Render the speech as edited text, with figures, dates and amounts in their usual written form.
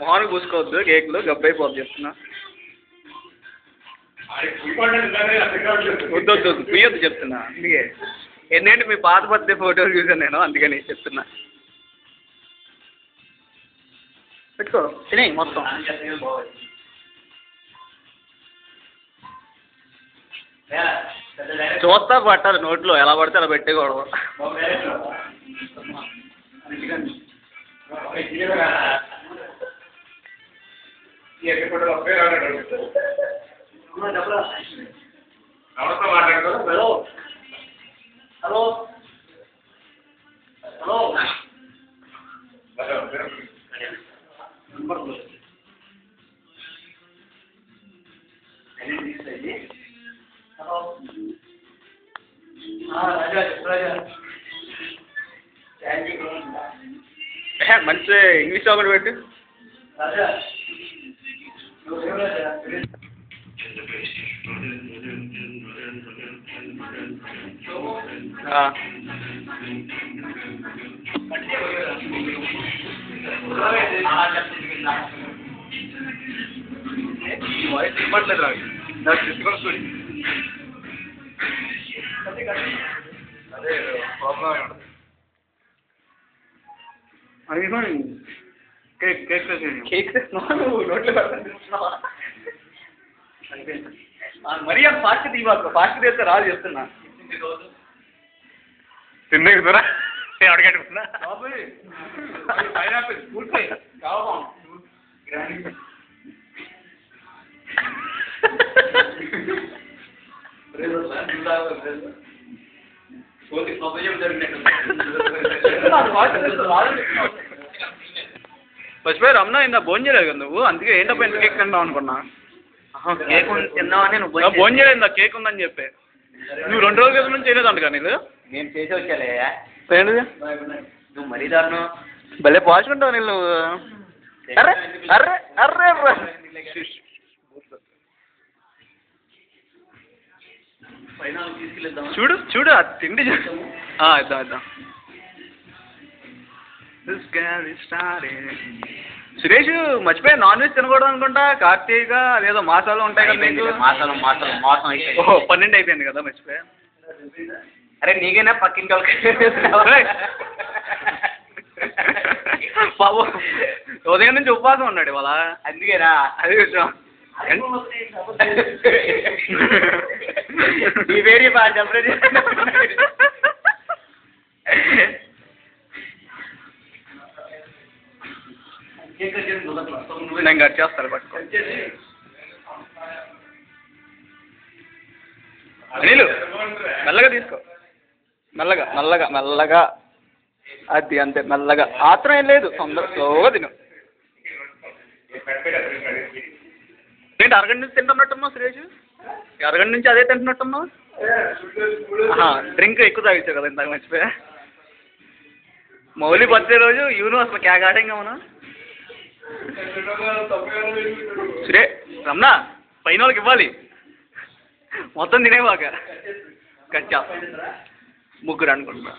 మొహానికి పూసుకోవద్దు కేక్లో గబ్బైపోద్ది చెప్తున్నా. వద్దు వద్దు వద్దు పుయ్యొద్దు చెప్తున్నా. అందుకే ఏంటంటే మీ పాత బర్త్డే ఫోటోలు చూసాను నేను, అందుకని చెప్తున్నా. పెట్టుకో తినే మొత్తం. చూస్తా పట్టాలి నోట్లో, ఎలా పడితే అలా పెట్టకూడదు. హలో హలో హలో మంచి ఇంగ్లీష్ ఒకటి పెట్టు. వాయిస్ ఇవ్వట్లేదు నాకు తీసుకొని చూడి. అదే ప్రాబ్లం. అది కేక్ కేక్ కేక్ నోట్లో పెడుతున్నావా? మరీ అంత ఫాస్ట్ తీయబాకు, ఫాస్ట్ తీస్తే రాదు చెప్తున్నా. తిండే కుదరా అడగట్టుకున్నా పైనాపిల్ పూర్తి కావాలి. మర్చిపోయి రమణ ఇందా భోజనం చేయలేదు కదా నువ్వు, అందుకే ఏంటో ఎంత కేక్ తింటావు అనుకున్నా. కేక్ తిన్నావని నువ్వు భోజనం చేయలేదు ఇందా కేక్ ఉందని చెప్పి. నువ్వు 2 రోజుల క్రితం నుంచి చేయలేదు అంట నీళ్ళు. నేను చేసి వచ్చాలే. ఏంటిది నువ్వు మరీ దారుణం. భలే పాల్చుకుంటావు నీళ్ళు. అర్రే అర్రే అర్రే చూడు చూడు ఆ తిండి ఇద్దాం ఇద్దాం. సురేష్ మర్చిపోయా, నాన్ వెజ్ తినకూడదు అనుకుంటా. కార్తీక అదేదో మాసాలు ఉంటాయి కదా నీకు. మాసం అయిపోయింది. ఓహో 12 అయిపోయింది కదా, మర్చిపోయా. అరే నీకైనా పక్కింటి బాబు ఉదయం నుంచి ఉపవాసం ఉన్నాడు ఇవాళ, అందుకేనా అది విషయం. ఈ వేరే బాగా నేను కట్ చేస్తాను పట్టుకో. నీళ్ళు మెల్లగా తీసుకో, మెల్లగా మెల్లగా మెల్లగా. అది అంతే మెల్లగా, ఆత్రం ఏం లేదు, స్లోగా తిను. ఏంటి అరగంట నుంచి తింటున్నట్టున్నావు సురేష్? అరగంట నుంచి అదే తింటున్నట్టున్నావు. డ్రింక్ ఎక్కువ తాగించావు కదా ఇందాక, మర్చిపోయా. మౌలి బర్త్డే రోజు యూను అసలు క్యాక్ ఆడంగా మనం. సురే రమణ పైన వాళ్ళకి ఇవ్వాలి, మొత్తం తినేవాక. కట్ చేస్తా, 3 అనుకుంటున్నా.